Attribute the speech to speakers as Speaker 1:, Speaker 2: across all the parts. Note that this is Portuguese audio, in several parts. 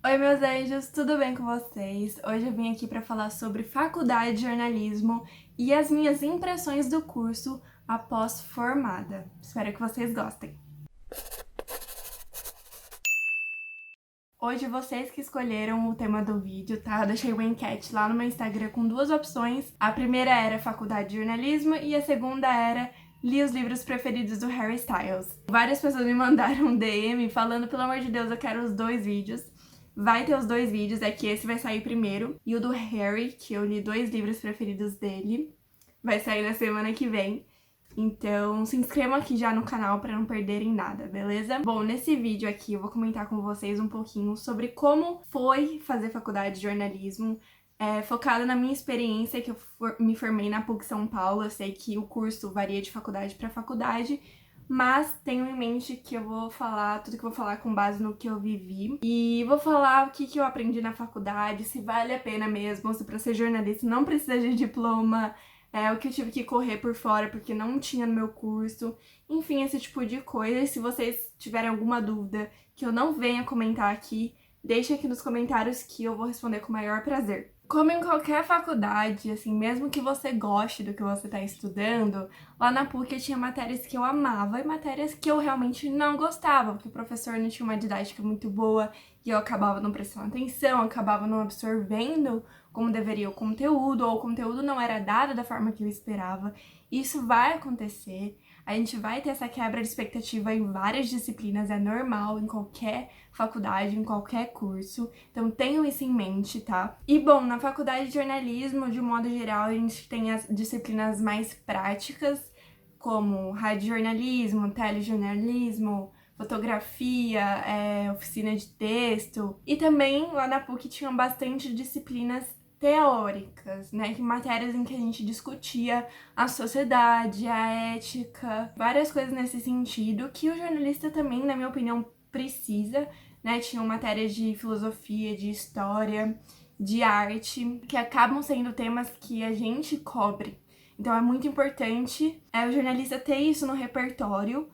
Speaker 1: Oi, meus anjos, tudo bem com vocês? Hoje eu vim aqui para falar sobre faculdade de jornalismo e as minhas impressões do curso após formada. Espero que vocês gostem. Hoje vocês que escolheram o tema do vídeo, tá? Eu deixei uma enquete lá no meu Instagram com duas opções. A primeira era faculdade de jornalismo e a segunda era li os livros preferidos do Harry Styles. Várias pessoas me mandaram um DM falando, pelo amor de Deus, eu quero os dois vídeos. Vai ter os dois vídeos, é que esse vai sair primeiro. E o do Harry, que eu li 2 livros preferidos dele, vai sair na semana que vem. Então se inscrevam aqui já no canal para não perderem nada, beleza? Bom, nesse vídeo aqui eu vou comentar com vocês um pouquinho sobre como foi fazer faculdade de jornalismo, focada na minha experiência, que eu me formei na PUC São Paulo. Eu sei que o curso varia de faculdade para faculdade, mas tenham em mente que eu vou falar tudo que eu vou falar com base no que eu vivi. E vou falar o que eu aprendi na faculdade, se vale a pena mesmo, se pra ser jornalista não precisa de diploma, o que eu tive que correr por fora porque não tinha no meu curso. Enfim, esse tipo de coisa. E se vocês tiverem alguma dúvida que eu não venha comentar aqui, deixa aqui nos comentários que eu vou responder com o maior prazer. Como em qualquer faculdade, assim, mesmo que você goste do que você está estudando, lá na PUC eu tinha matérias que eu amava e matérias que eu realmente não gostava, porque o professor não tinha uma didática muito boa e eu acabava não prestando atenção, acabava não absorvendo como deveria o conteúdo, ou o conteúdo não era dado da forma que eu esperava. Isso vai acontecer. A gente vai ter essa quebra de expectativa em várias disciplinas, é normal em qualquer faculdade, em qualquer curso. Então tenham isso em mente, tá? E bom, na faculdade de jornalismo, de modo geral, a gente tem as disciplinas mais práticas, como radiojornalismo, telejornalismo, fotografia, oficina de texto. E também lá na PUC tinham bastante disciplinas teóricas, né? Que matérias em que a gente discutia a sociedade, a ética, várias coisas nesse sentido, que o jornalista também, na minha opinião, precisa, né? Tinham matérias de filosofia, de história, de arte, que acabam sendo temas que a gente cobre. Então é muito importante o jornalista ter isso no repertório.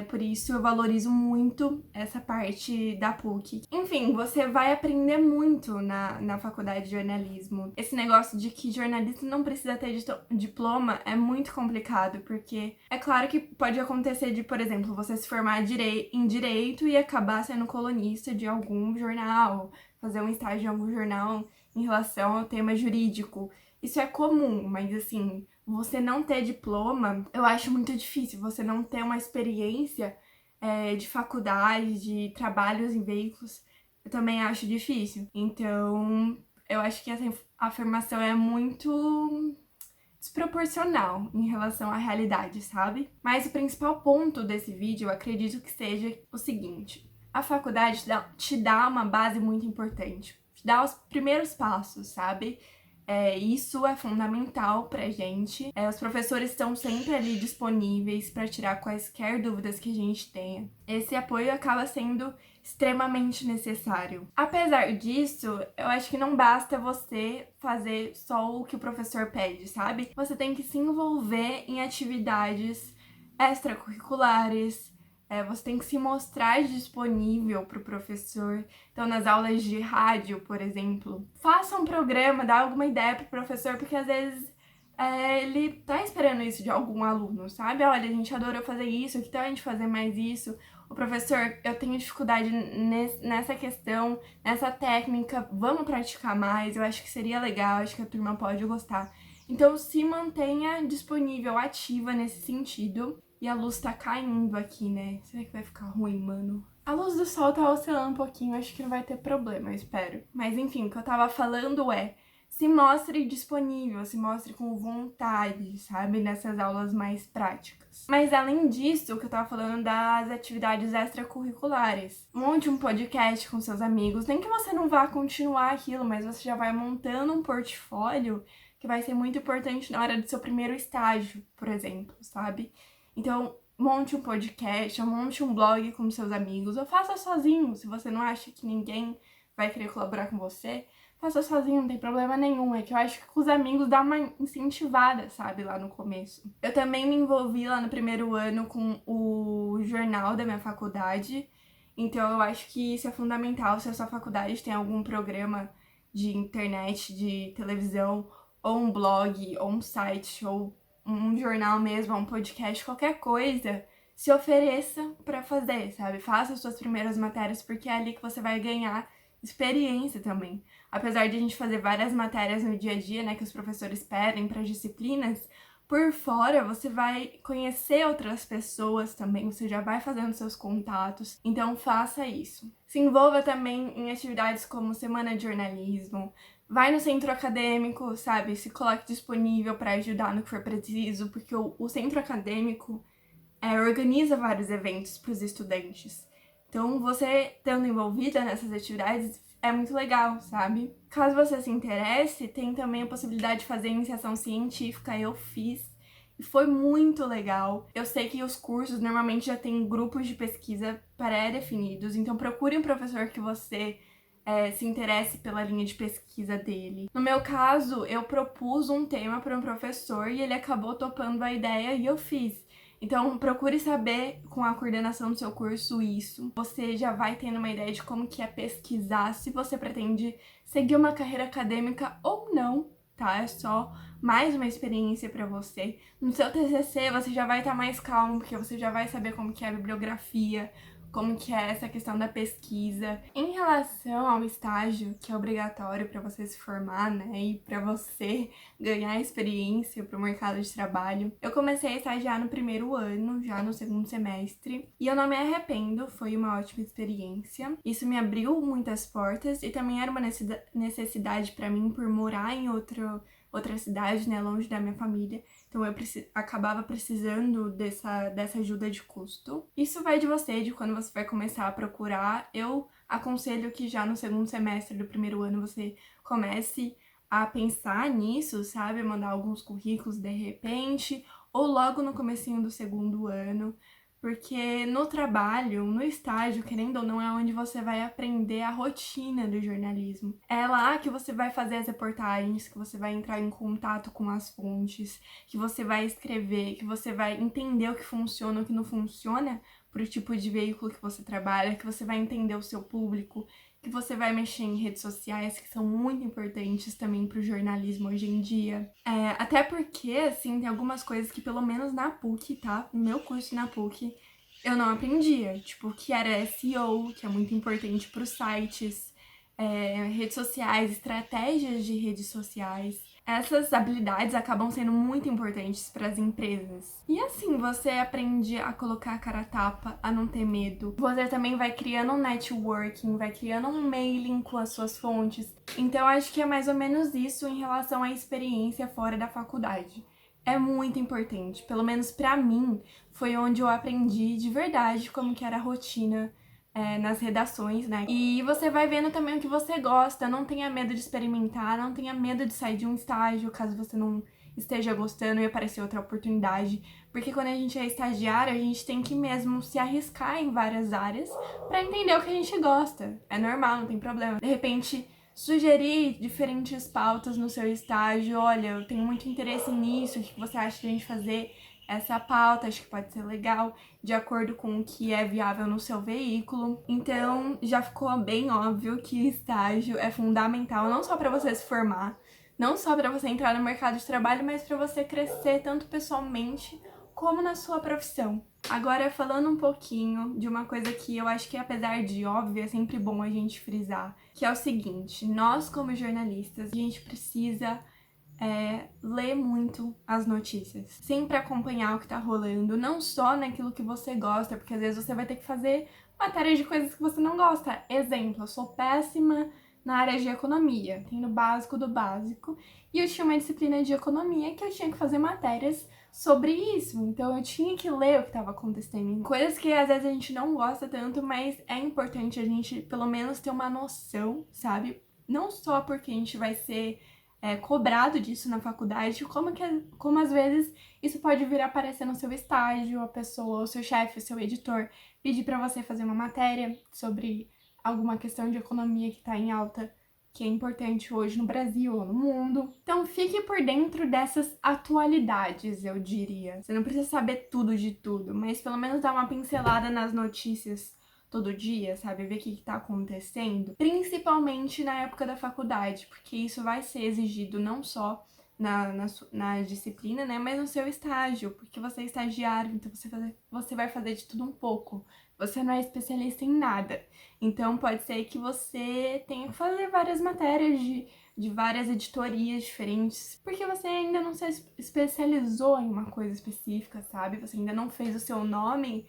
Speaker 1: Por isso eu valorizo muito essa parte da PUC. Enfim, você vai aprender muito na faculdade de jornalismo. Esse negócio de que jornalista não precisa ter diploma é muito complicado, porque é claro que pode acontecer de, por exemplo, você se formar em direito e acabar sendo colunista de algum jornal, fazer um estágio em algum jornal em relação ao tema jurídico. Isso é comum, mas assim, você não ter diploma, eu acho muito difícil. Você não ter uma experiência de faculdade, de trabalhos em veículos, eu também acho difícil. Então, eu acho que essa afirmação é muito desproporcional em relação à realidade, sabe? Mas o principal ponto desse vídeo, eu acredito que seja o seguinte: a faculdade te dá uma base muito importante, te dá os primeiros passos, sabe? Isso é fundamental pra gente. Os professores estão sempre ali disponíveis para tirar quaisquer dúvidas que a gente tenha. Esse apoio acaba sendo extremamente necessário. Apesar disso, eu acho que não basta você fazer só o que o professor pede, sabe? Você tem que se envolver em atividades extracurriculares, você tem que se mostrar disponível para o professor. Então, nas aulas de rádio, por exemplo, faça um programa, dá alguma ideia para o professor, porque às vezes ele tá esperando isso de algum aluno, sabe? Olha, a gente adorou fazer isso, que tal a gente fazer mais isso? O professor, eu tenho dificuldade nessa questão, nessa técnica, vamos praticar mais, eu acho que seria legal, acho que a turma pode gostar. Então, se mantenha disponível, ativa nesse sentido. E a luz tá caindo aqui, né? Será que vai ficar ruim, mano? A luz do sol tá oscilando um pouquinho, acho que não vai ter problema, eu espero. Mas enfim, o que eu tava falando se mostre disponível, se mostre com vontade, sabe? Nessas aulas mais práticas. Mas além disso, o que eu tava falando das atividades extracurriculares. Monte um podcast com seus amigos, nem que você não vá continuar aquilo, mas você já vai montando um portfólio que vai ser muito importante na hora do seu primeiro estágio, por exemplo, sabe? Então, monte um podcast, ou monte um blog com seus amigos, ou faça sozinho, se você não acha que ninguém vai querer colaborar com você, faça sozinho, não tem problema nenhum. É que eu acho que com os amigos dá uma incentivada, sabe, lá no começo. Eu também me envolvi lá no primeiro ano com o jornal da minha faculdade, Então eu acho que isso é fundamental se a sua faculdade tem algum programa de internet, de televisão, ou um blog, ou um site, ou um jornal mesmo, ou um podcast, qualquer coisa, se ofereça para fazer, sabe? Faça as suas primeiras matérias, porque é ali que você vai ganhar experiência também. Apesar de a gente fazer várias matérias no dia a dia, né, que os professores pedem para as disciplinas, por fora você vai conhecer outras pessoas também, você já vai fazendo seus contatos, então faça isso. Se envolva também em atividades como semana de jornalismo, vai no centro acadêmico, sabe? Se coloque disponível para ajudar no que for preciso, porque o centro acadêmico organiza vários eventos para os estudantes. Então, você estando envolvida nessas atividades é muito legal, sabe? Caso você se interesse, tem também a possibilidade de fazer iniciação científica. Eu fiz e foi muito legal. Eu sei que os cursos normalmente já têm grupos de pesquisa pré-definidos, então procure um professor que você se interesse pela linha de pesquisa dele. No meu caso, eu propus um tema para um professor e ele acabou topando a ideia e eu fiz. Então, procure saber com a coordenação do seu curso isso. Você já vai tendo uma ideia de como que é pesquisar, se você pretende seguir uma carreira acadêmica ou não, tá? É só mais uma experiência para você. No seu TCC, você já vai estar mais calmo, porque você já vai saber como que é a bibliografia, como que é essa questão da pesquisa. Em relação ao estágio, que é obrigatório para você se formar, né, e para você ganhar experiência para o mercado de trabalho, eu comecei a estagiar no primeiro ano, já no segundo semestre, e eu não me arrependo, foi uma ótima experiência. Isso me abriu muitas portas e também era uma necessidade para mim por morar em outra cidade, né, longe da minha família. Então eu acabava precisando dessa ajuda de custo. Isso vai de você, de quando você vai começar a procurar. Eu aconselho que já no segundo semestre do primeiro ano você comece a pensar nisso, sabe? Mandar alguns currículos de repente, ou logo no comecinho do segundo ano. Porque no trabalho, no estágio, querendo ou não, é onde você vai aprender a rotina do jornalismo. É lá que você vai fazer as reportagens, que você vai entrar em contato com as fontes, que você vai escrever, que você vai entender o que funciona, o que não funciona pro tipo de veículo que você trabalha, que você vai entender o seu público, que você vai mexer em redes sociais, que são muito importantes também pro jornalismo hoje em dia. Até porque, assim, tem algumas coisas que, pelo menos na PUC, tá? No meu curso na PUC, eu não aprendia. Tipo, que era SEO, que é muito importante pros sites, redes sociais, estratégias de redes sociais. Essas habilidades acabam sendo muito importantes para as empresas. E assim você aprende a colocar a cara a tapa, a não ter medo. Você também vai criando um networking, vai criando um mailing com as suas fontes. Então acho que é mais ou menos isso em relação à experiência fora da faculdade. É muito importante, pelo menos para mim, foi onde eu aprendi de verdade como que era a rotina nas redações, né? E você vai vendo também o que você gosta, não tenha medo de experimentar, não tenha medo de sair de um estágio, caso você não esteja gostando e aparecer outra oportunidade, porque quando a gente é estagiário, a gente tem que mesmo se arriscar em várias áreas para entender o que a gente gosta. É normal, não tem problema. De repente, sugerir diferentes pautas no seu estágio, olha, eu tenho muito interesse nisso, o que você acha de a gente fazer essa pauta, acho que pode ser legal, de acordo com o que é viável no seu veículo. Então, já ficou bem óbvio que estágio é fundamental, não só para você se formar, não só para você entrar no mercado de trabalho, mas para você crescer tanto pessoalmente como na sua profissão. Agora, falando um pouquinho de uma coisa que eu acho que, apesar de óbvio, é sempre bom a gente frisar, que é o seguinte: nós, como jornalistas, a gente precisa ler muito as notícias. Sempre acompanhar o que tá rolando, não só naquilo que você gosta, porque às vezes você vai ter que fazer matéria de coisas que você não gosta. Exemplo, eu sou péssima na área de economia, tenho o básico do básico, e eu tinha uma disciplina de economia que eu tinha que fazer matérias sobre isso, então eu tinha que ler o que estava acontecendo. Coisas que às vezes a gente não gosta tanto, mas é importante a gente pelo menos ter uma noção, sabe? Não só porque a gente vai ser cobrado disso na faculdade, como às vezes isso pode vir a aparecer no seu estágio, a pessoa, o seu chefe, o seu editor, pedir para você fazer uma matéria sobre alguma questão de economia que está em alta, que é importante hoje no Brasil ou no mundo. Então fique por dentro dessas atualidades, eu diria. Você não precisa saber tudo de tudo, mas pelo menos dar uma pincelada nas notícias todo dia, sabe? Ver o que tá acontecendo, principalmente na época da faculdade, porque isso vai ser exigido não só na disciplina, né, mas no seu estágio, porque você é estagiário, então você vai fazer de tudo um pouco. Você não é especialista em nada. Então pode ser que você tenha que fazer várias matérias de várias editorias diferentes, porque você ainda não se especializou em uma coisa específica, sabe? Você ainda não fez o seu nome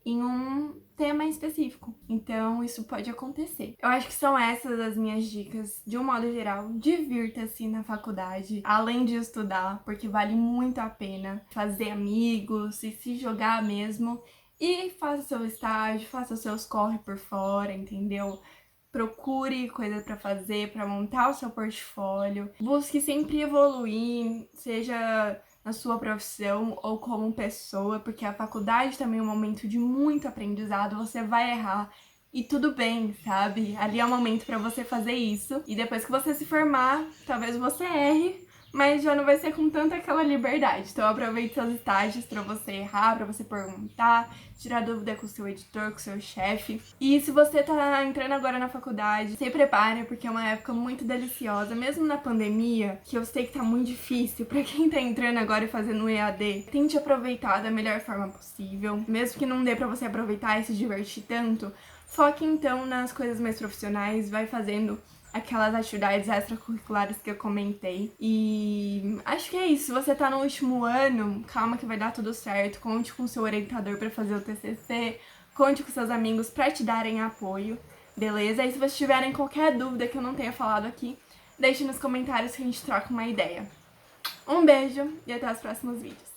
Speaker 1: em um tema específico. Então, isso pode acontecer. Eu acho que são essas as minhas dicas. De um modo geral, divirta-se na faculdade, além de estudar, porque vale muito a pena fazer amigos e se jogar mesmo. E faça seu estágio, faça seus corre por fora, entendeu? Procure coisa para fazer, para montar o seu portfólio. Busque sempre evoluir, seja na sua profissão ou como pessoa, porque a faculdade também é um momento de muito aprendizado, você vai errar e tudo bem, sabe? Ali é o momento para você fazer isso. E depois que você se formar, talvez você erre, mas já não vai ser com tanta aquela liberdade. Então aproveite seus estágios para você errar, para você perguntar, tirar dúvida com o seu editor, com o seu chefe. E se você tá entrando agora na faculdade, se prepare, porque é uma época muito deliciosa, mesmo na pandemia, que eu sei que tá muito difícil para quem tá entrando agora e fazendo EAD. Tente aproveitar da melhor forma possível, mesmo que não dê para você aproveitar e se divertir tanto. Foque então nas coisas mais profissionais, vai fazendo aquelas atividades extracurriculares que eu comentei. E acho que é isso. Se você tá no último ano, calma que vai dar tudo certo. Conte com o seu orientador para fazer o TCC, conte com seus amigos para te darem apoio, beleza? E se vocês tiverem qualquer dúvida que eu não tenha falado aqui, deixe nos comentários que a gente troca uma ideia. Um beijo e até os próximos vídeos.